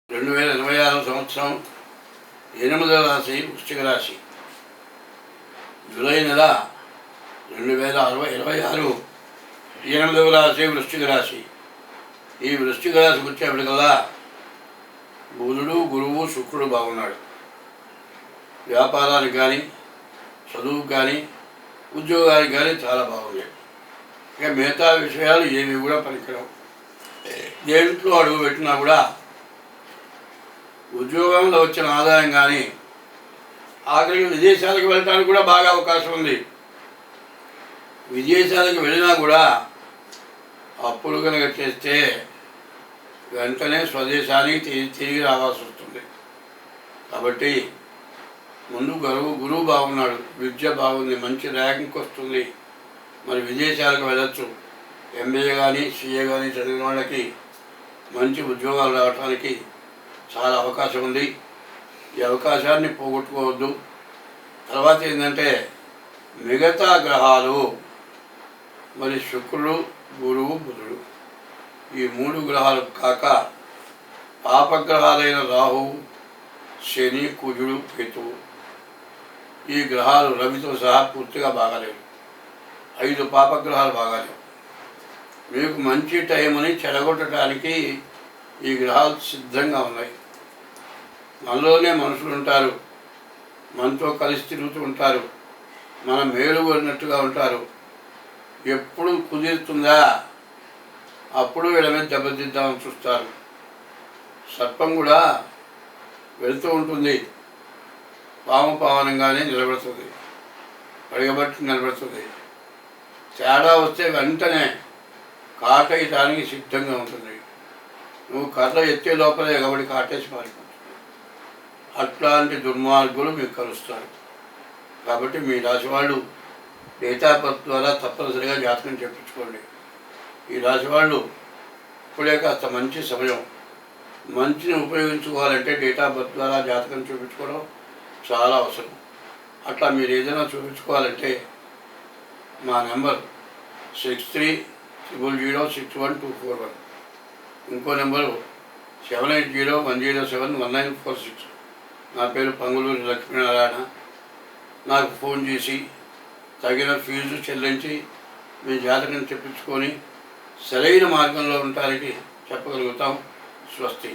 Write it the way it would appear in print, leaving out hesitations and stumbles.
2026 సంవత్సరం 8వ రాశి వృశ్చిక రాశి. జూలై నెల 2026 8వ రాశి వృశ్చిక రాశి. ఈ వృశ్చిక రాశికి వచ్చేప్పటికల్లా బుధుడు, గురువు, శుక్రుడు బాగున్నాడు. వ్యాపారానికి కానీ, చదువుకు కానీ, ఉద్యోగానికి కానీ చాలా బాగున్నాయి. ఇక మిగతా విషయాలు ఏవి కూడా పనికిరావు. దేంట్లో అడుగు పెట్టినా కూడా ఉద్యోగంలో వచ్చిన ఆదాయం కానీ, ఆఖరికి విదేశాలకు వెళ్ళడానికి కూడా బాగా అవకాశం ఉంది. విదేశాలకు వెళ్ళినా కూడా అప్పులు కనుక చేస్తే వెంటనే స్వదేశానికి తిరిగి రావాల్సి వస్తుంది. కాబట్టి ముందు గురువు బాగున్నాడు, విద్య బాగుంది, మంచి ర్యాంక్ వస్తుంది, మరి విదేశాలకు వెళ్ళచ్చు. ఎంబీఏ కానీ, సిఏ కానీ చదివిన వాళ్ళకి మంచి ఉద్యోగాలు రావడానికి చాలా అవకాశం ఉంది. ఈ అవకాశాన్ని పోగొట్టుకోవద్దు. తర్వాత ఏంటంటే మిగతా గ్రహాలు, మరి శుక్రుడు, గురువు, బుధుడు, ఈ 3 గ్రహాలు కాక పాపగ్రహాలైన రాహువు, శని, కుజుడు, కేతువు, ఈ గ్రహాలు రవితో సహా పూర్తిగా బాగాలేవు. 5 పాపగ్రహాలు బాగాలేవు. మీకు మంచి టైంని చెడగొట్టడానికి ఈ గ్రహాలు సిద్ధంగా ఉన్నాయి. మనలోనే మనుషులు ఉంటారు, మనతో కలిసి తిరుగుతూ ఉంటారు, మన మేలు కోరినట్టుగా ఉంటారు. ఎప్పుడు కుదురుతుందా అప్పుడు వీళ్ళ మీద దెబ్బతిద్దామని చూస్తారు. సర్పం కూడా వెళ్తూ ఉంటుంది, పాము పావనంగానే నిలబడుతుంది, పడగబట్టి నిలబడుతుంది. తేడా వస్తే వెంటనే కాటేయటానికి సిద్ధంగా ఉంటుంది. నువ్వు కర్ర ఎత్తే లోపలే ఎగబడి కాటేసి పారిపోతుంది. అట్లాంటి దుర్మార్గులు మీకు కలుస్తారు. కాబట్టి మీ రాశి వాళ్ళు డేట్ ఆఫ్ బర్త్ ద్వారా తప్పనిసరిగా జాతకం చెప్పించుకోండి. ఈ రాశి వాళ్ళు ఇప్పుడే కాస్త మంచి సమయం. మంచిని ఉపయోగించుకోవాలంటే డేట్ ఆఫ్ బర్త్ ద్వారా జాతకం చూపించుకోవడం చాలా అవసరం. అట్లా మీరు ఏదైనా చూపించుకోవాలంటే మా నెంబర్ 6300061241, ఇంకో నెంబరు 7801071946. నా పేరు పంగులూరి లక్ష్మీనారాయణ. నాకు ఫోన్ చేసి తగిన ఫీజు చెల్లించి మీ జాతకం చెప్పించుకొని సరైన మార్గంలో ఉండటానికి చెప్పగలుగుతాం. స్వస్తి.